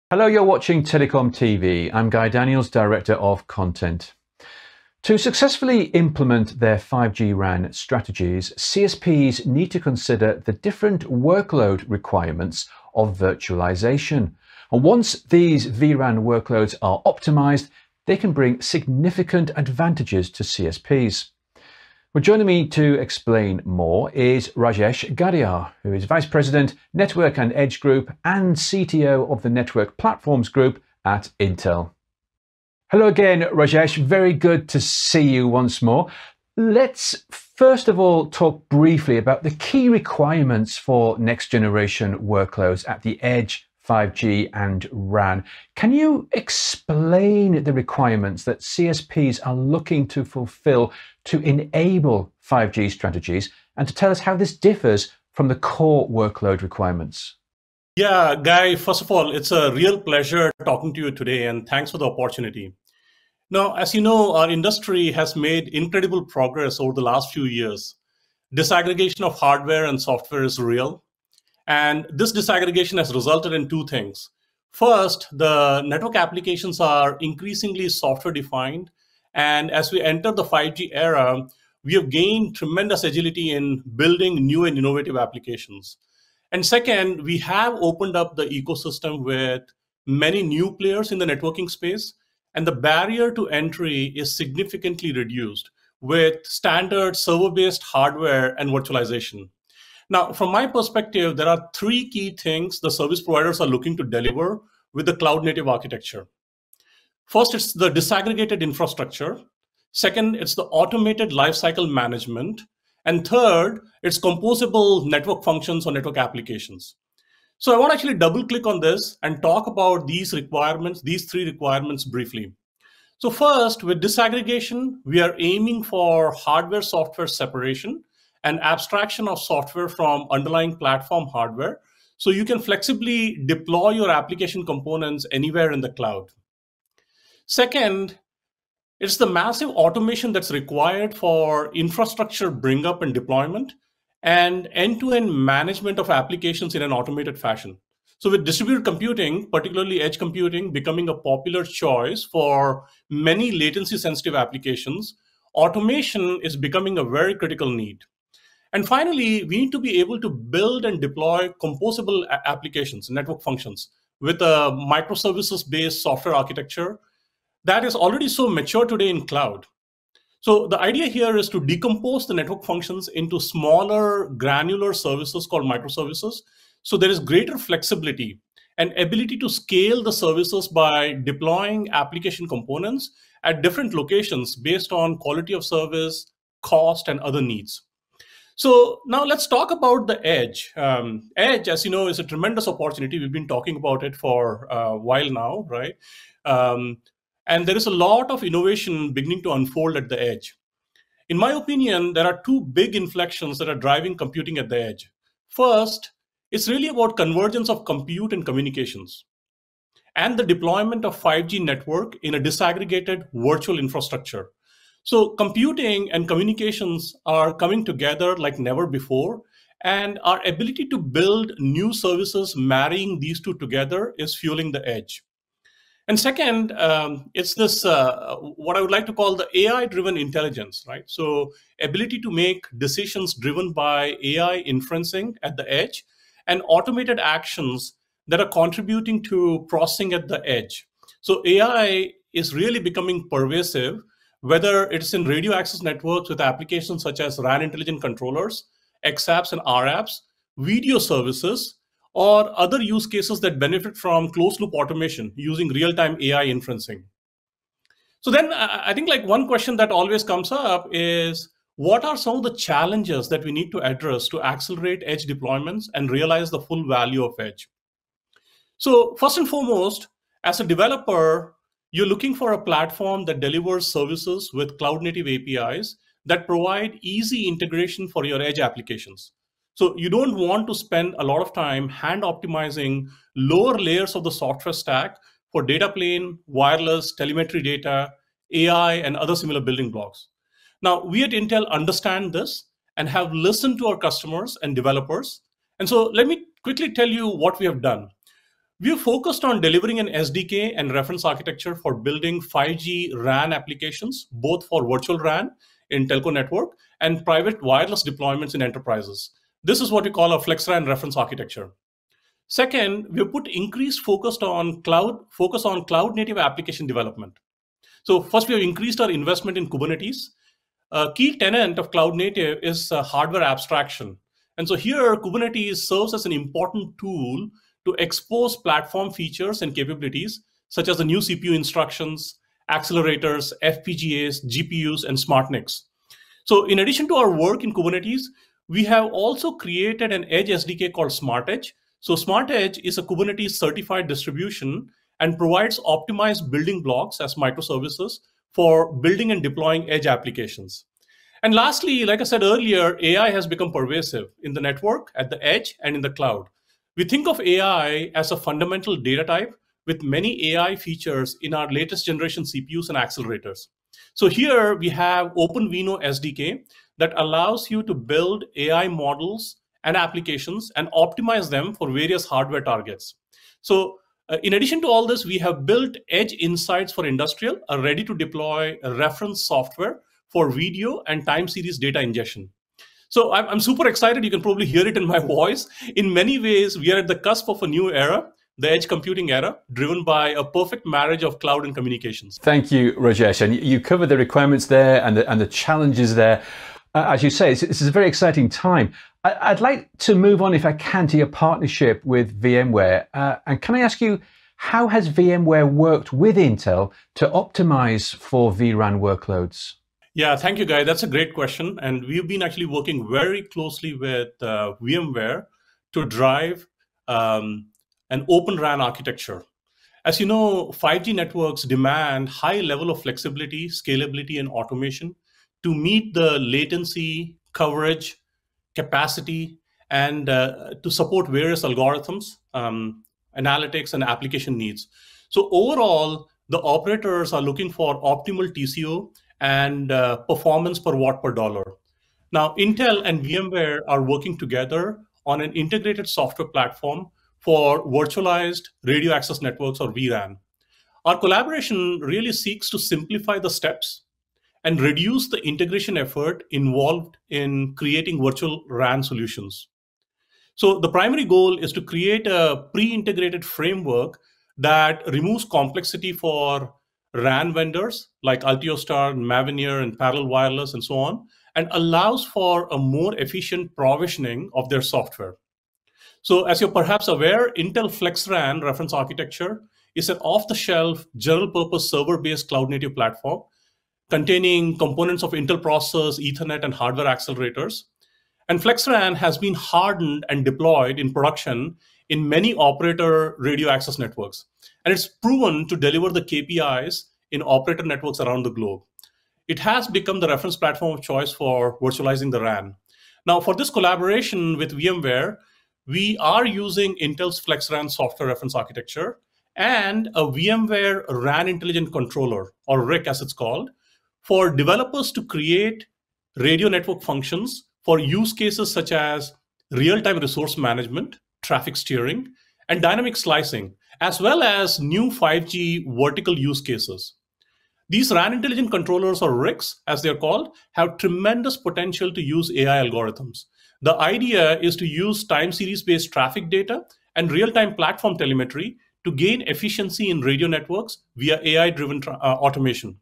Hello, you're watching TelecomTV. I'm Guy Daniels, Director of Content. To successfully implement their 5G RAN strategies, CSPs need to consider the different workload requirements of virtualization. And once these vRAN workloads are optimized, they can bring significant advantages to CSPs. Well, joining me to explain more is Rajesh Gadiyar, who is Vice President, Network and Edge Group and CTO of the Network Platforms Group at Intel. Hello again, Rajesh. Very good to see you once more. Let's first of all talk briefly about the key requirements for next generation workloads at the edge, 5G and RAN. Can you explain the requirements that CSPs are looking to fulfill to enable 5G strategies and to tell us how this differs from the core workload requirements? Yeah, Guy, first of all, it's a real pleasure talking to you today, and thanks for the opportunity. Now, as you know, our industry has made incredible progress over the last few years. Disaggregation of hardware and software is real, and this disaggregation has resulted in two things. First, the network applications are increasingly software-defined, and as we enter the 5G era, we have gained tremendous agility in building new and innovative applications. And second, we have opened up the ecosystem with many new players in the networking space, and the barrier to entry is significantly reduced with standard server-based hardware and virtualization. Now, from my perspective, there are three key things the service providers are looking to deliver with the cloud-native architecture. First, it's the disaggregated infrastructure. Second, it's the automated lifecycle management. And third, it's composable network functions or network applications. So I want to actually double click on this and talk about these requirements, these three requirements briefly. So first, with disaggregation, we are aiming for hardware-software separation and abstraction of software from underlying platform hardware, so you can flexibly deploy your application components anywhere in the cloud. Second, it's the massive automation that's required for infrastructure bring up and deployment and end-to-end management of applications in an automated fashion. So with distributed computing, particularly edge computing, becoming a popular choice for many latency sensitive applications, automation is becoming a very critical need. And finally, we need to be able to build and deploy composable applications, network functions, with a microservices-based software architecture that is already so mature today in cloud. So the idea here is to decompose the network functions into smaller granular services called microservices. So there is greater flexibility and ability to scale the services by deploying application components at different locations based on quality of service, cost, and other needs. So now let's talk about the edge. Edge, as you know, is a tremendous opportunity. We've been talking about it for a while now, right? And there is a lot of innovation beginning to unfold at the edge. In my opinion, there are two big inflections that are driving computing at the edge. First, it's really about convergence of compute and communications and the deployment of 5G network in a disaggregated virtual infrastructure. So computing and communications are coming together like never before, and our ability to build new services marrying these two together is fueling the edge. And second, it's this, what I would like to call the AI-driven intelligence, right? So ability to make decisions driven by AI inferencing at the edge and automated actions that are contributing to processing at the edge. So AI is really becoming pervasive, whether it's in radio access networks with applications such as RAN intelligent controllers, XApps and RApps, video services, or other use cases that benefit from closed loop automation using real-time AI inferencing. So then I think like one question that always comes up is, what are some of the challenges that we need to address to accelerate edge deployments and realize the full value of edge? So first and foremost, as a developer, you're looking for a platform that delivers services with cloud-native APIs that provide easy integration for your edge applications. So you don't want to spend a lot of time hand optimizing lower layers of the software stack for data plane, wireless, telemetry data, AI, and other similar building blocks. Now, we at Intel understand this and have listened to our customers and developers. And so let me quickly tell you what we have done. We've focused on delivering an SDK and reference architecture for building 5G RAN applications, both for virtual RAN in telco network and private wireless deployments in enterprises. This is what we call a FlexRAN reference architecture. Second, we put increased focus on cloud native application development. So first, we have increased our investment in Kubernetes. A key tenet of cloud native is hardware abstraction. And so here, Kubernetes serves as an important tool to expose platform features and capabilities, such as the new CPU instructions, accelerators, FPGAs, GPUs, and SmartNICs. So in addition to our work in Kubernetes, we have also created an edge SDK called SmartEdge. So SmartEdge is a Kubernetes certified distribution and provides optimized building blocks as microservices for building and deploying edge applications. And lastly, like I said earlier, AI has become pervasive in the network, at the edge, and in the cloud. We think of AI as a fundamental data type with many AI features in our latest generation CPUs and accelerators. So here we have OpenVINO SDK that allows you to build AI models and applications and optimize them for various hardware targets. So in addition to all this, we have built Edge Insights for Industrial, a ready to deploy reference software for video and time series data ingestion. So I'm super excited. You can probably hear it in my voice. In many ways, we are at the cusp of a new era, the edge computing era, driven by a perfect marriage of cloud and communications. Thank you, Rajesh. And you covered the requirements there and the challenges there. As you say, this is a very exciting time. I'd like to move on, if I can, to your partnership with VMware. And can I ask you, how has VMware worked with Intel to optimize for vRAN workloads? Yeah, thank you, Guy. That's a great question. And we've been actually working very closely with VMware to drive an open RAN architecture. As you know, 5G networks demand high level of flexibility, scalability, and automation to meet the latency, coverage, capacity, and to support various algorithms, analytics, and application needs. So overall, the operators are looking for optimal TCO and performance per watt per dollar. Now, Intel and VMware are working together on an integrated software platform for virtualized radio access networks, or vRAN. Our collaboration really seeks to simplify the steps and reduce the integration effort involved in creating virtual RAN solutions. So the primary goal is to create a pre-integrated framework that removes complexity for RAN vendors like Altiostar, Mavenir, and Parallel Wireless, and so on, and allows for a more efficient provisioning of their software. So as you're perhaps aware, Intel FlexRAN reference architecture is an off-the-shelf, general-purpose server-based cloud-native platform containing components of Intel processors, Ethernet, and hardware accelerators. And FlexRAN has been hardened and deployed in production in many operator radio access networks. And it's proven to deliver the KPIs in operator networks around the globe. It has become the reference platform of choice for virtualizing the RAN. Now, for this collaboration with VMware, we are using Intel's FlexRAN software reference architecture and a VMware RAN Intelligent Controller, or RIC as it's called, for developers to create radio network functions for use cases such as real-time resource management, traffic steering, and dynamic slicing, as well as new 5G vertical use cases. These RAN Intelligent Controllers, or RICs, as they're called, have tremendous potential to use AI algorithms. The idea is to use time series-based traffic data and real-time platform telemetry to gain efficiency in radio networks via AI-driven automation.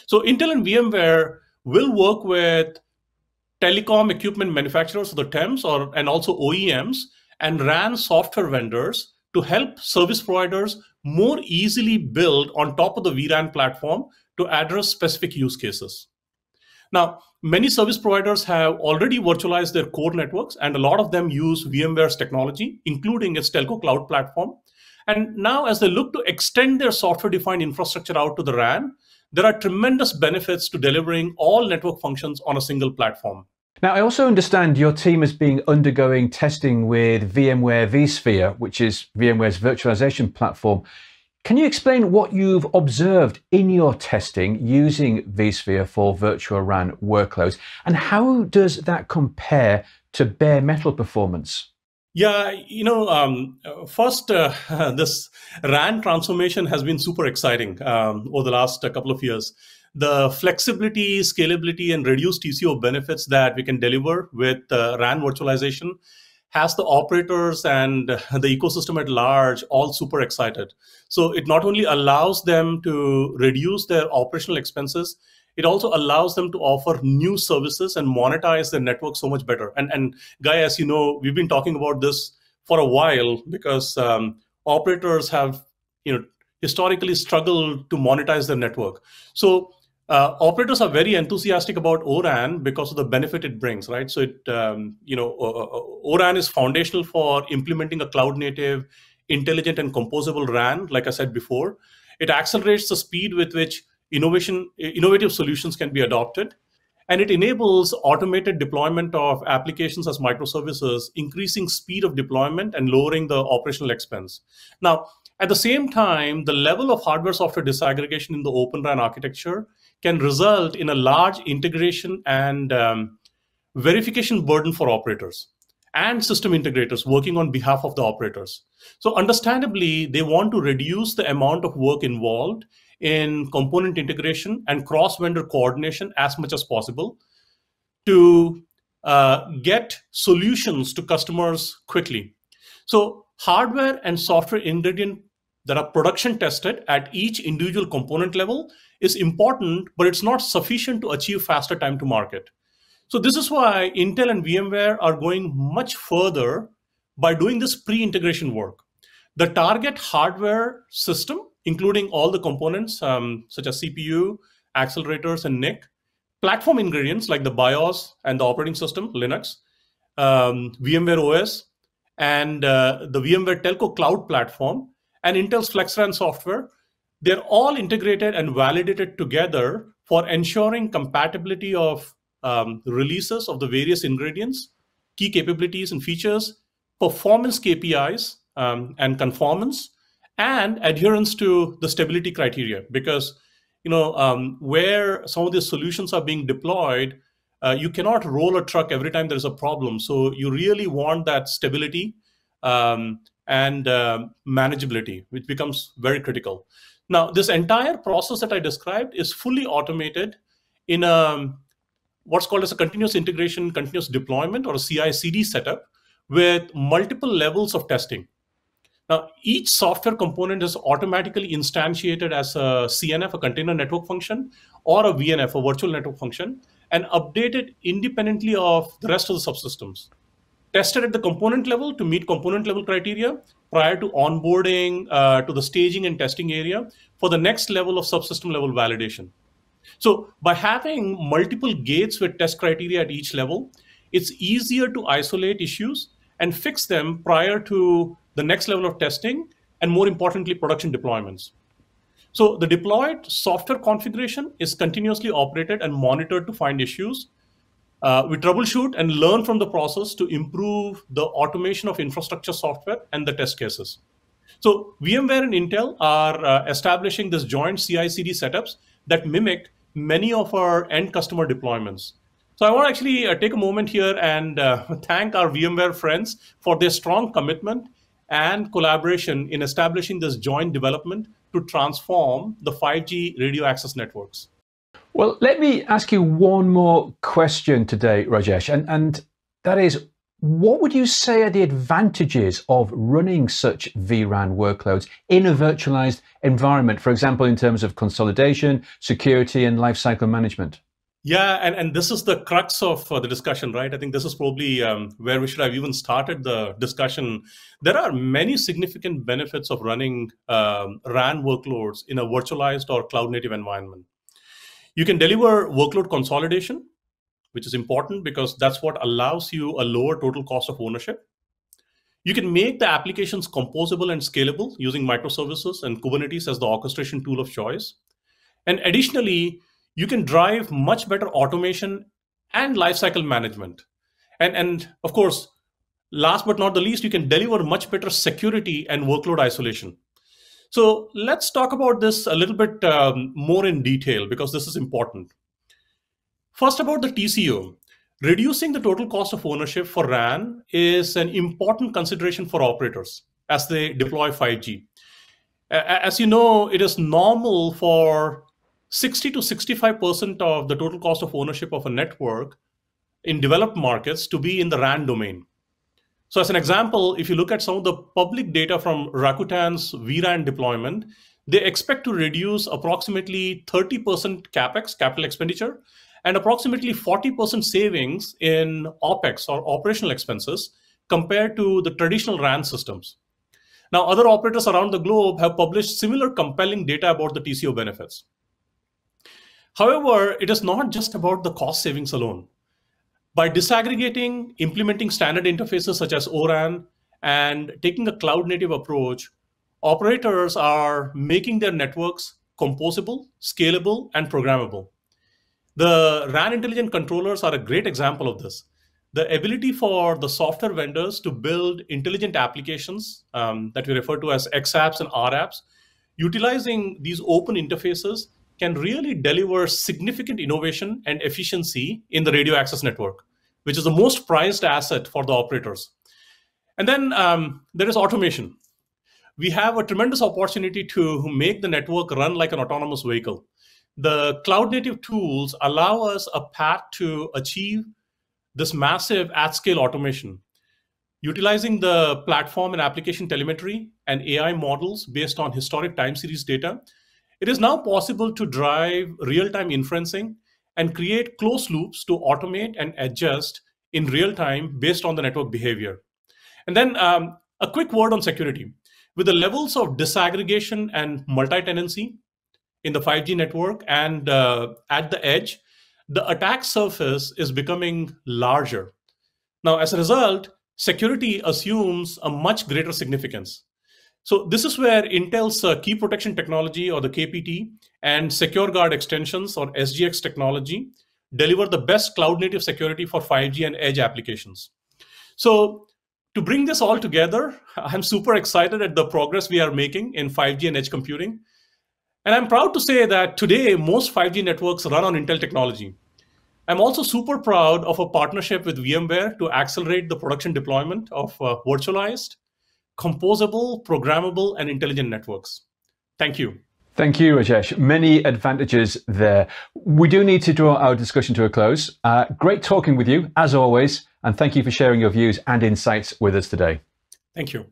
So Intel and VMware will work with telecom equipment manufacturers, the TEMs, and also OEMs, and RAN software vendors to help service providers more easily build on top of the vRAN platform to address specific use cases. Now, many service providers have already virtualized their core networks, and a lot of them use VMware's technology, including its telco cloud platform. And now, as they look to extend their software-defined infrastructure out to the RAN, there are tremendous benefits to delivering all network functions on a single platform. Now, I also understand your team is being undergoing testing with VMware vSphere, which is VMware's virtualization platform. Can you explain what you've observed in your testing using vSphere for virtual RAN workloads, and how does that compare to bare metal performance? Yeah, first, this RAN transformation has been super exciting over the last couple of years. The flexibility, scalability, and reduced TCO benefits that we can deliver with RAN virtualization has the operators and the ecosystem at large all super excited. So it not only allows them to reduce their operational expenses, it also allows them to offer new services and monetize their network so much better. And Guy, as you know, we've been talking about this for a while because operators have, historically struggled to monetize their network. So operators are very enthusiastic about ORAN because of the benefit it brings, right? So ORAN is foundational for implementing a cloud-native, intelligent, and composable RAN. Like I said before, it accelerates the speed with which innovative solutions can be adopted, and it enables automated deployment of applications as microservices, increasing speed of deployment and lowering the operational expense. Now, at the same time, the level of hardware-software disaggregation in the Open RAN architecture can result in a large integration and verification burden for operators and system integrators working on behalf of the operators. So understandably, they want to reduce the amount of work involved in component integration and cross-vendor coordination as much as possible to get solutions to customers quickly. So hardware and software ingredient that are production tested at each individual component level is important, but it's not sufficient to achieve faster time to market. So this is why Intel and VMware are going much further by doing this pre-integration work. The target hardware system, including all the components such as CPU, accelerators, and NIC, platform ingredients like the BIOS and the operating system, Linux, VMware OS, and the VMware Telco Cloud platform, and Intel's FlexRAN software, they're all integrated and validated together for ensuring compatibility of releases of the various ingredients, key capabilities and features, performance KPIs, and conformance, and adherence to the stability criteria. Because where some of these solutions are being deployed, you cannot roll a truck every time there's a problem. So you really want that stability and manageability, which becomes very critical. Now, this entire process that I described is fully automated in what's called as a continuous integration, continuous deployment, or a CI/CD setup with multiple levels of testing. Now, each software component is automatically instantiated as a CNF, a container network function, or a VNF, a virtual network function, and updated independently of the rest of the subsystems. Tested at the component level to meet component level criteria prior to onboarding to the staging and testing area for the next level of subsystem level validation. So by having multiple gates with test criteria at each level, it's easier to isolate issues and fix them prior to the next level of testing, and more importantly, production deployments. So the deployed software configuration is continuously operated and monitored to find issues. We troubleshoot and learn from the process to improve the automation of infrastructure software and the test cases. So VMware and Intel are establishing this joint CI/CD setups that mimic many of our end customer deployments. So I want to actually take a moment here and thank our VMware friends for their strong commitment and collaboration in establishing this joint development to transform the 5G radio access networks. Well, let me ask you one more question today, Rajesh, and that is, what would you say are the advantages of running such vRAN workloads in a virtualized environment, for example, in terms of consolidation, security, and lifecycle management? Yeah, and this is the crux of the discussion, right? I think this is probably where we should have even started the discussion. There are many significant benefits of running RAN workloads in a virtualized or cloud-native environment. You can deliver workload consolidation, which is important because that's what allows you a lower total cost of ownership. You can make the applications composable and scalable using microservices and Kubernetes as the orchestration tool of choice. And additionally, you can drive much better automation and lifecycle management. And of course, last but not the least, you can deliver much better security and workload isolation. So let's talk about this a little bit more in detail because this is important. First, about the TCO. Reducing the total cost of ownership for RAN is an important consideration for operators as they deploy 5G. As you know, it is normal for 60 to 65% of the total cost of ownership of a network in developed markets to be in the RAN domain. So as an example, if you look at some of the public data from Rakuten's vRAN deployment, they expect to reduce approximately 30% CapEx, capital expenditure, and approximately 40% savings in OpEx or operational expenses compared to the traditional RAN systems. Now, other operators around the globe have published similar compelling data about the TCO benefits. However, it is not just about the cost savings alone. By disaggregating, implementing standard interfaces such as ORAN, and taking a cloud-native approach, operators are making their networks composable, scalable, and programmable. The RAN intelligent controllers are a great example of this. The ability for the software vendors to build intelligent applications that we refer to as XApps and RApps, utilizing these open interfaces can really deliver significant innovation and efficiency in the radio access network, which is the most prized asset for the operators. And then there is automation. We have a tremendous opportunity to make the network run like an autonomous vehicle. The cloud-native tools allow us a path to achieve this massive at-scale automation. Utilizing the platform and application telemetry and AI models based on historic time series data, it is now possible to drive real-time inferencing and create closed loops to automate and adjust in real time based on the network behavior. And then a quick word on security. With the levels of disaggregation and multi-tenancy in the 5G network and at the edge, the attack surface is becoming larger. Now, as a result, security assumes a much greater significance. So this is where Intel's key protection technology, or the KPT, and Secure Guard extensions, or SGX technology, deliver the best cloud-native security for 5G and edge applications. So to bring this all together, I'm super excited at the progress we are making in 5G and edge computing. And I'm proud to say that today, most 5G networks run on Intel technology. I'm also super proud of a partnership with VMware to accelerate the production deployment of virtualized, composable, programmable, and intelligent networks. Thank you. Thank you, Rajesh. Many advantages there. We do need to draw our discussion to a close. Great talking with you, as always, and thank you for sharing your views and insights with us today. Thank you.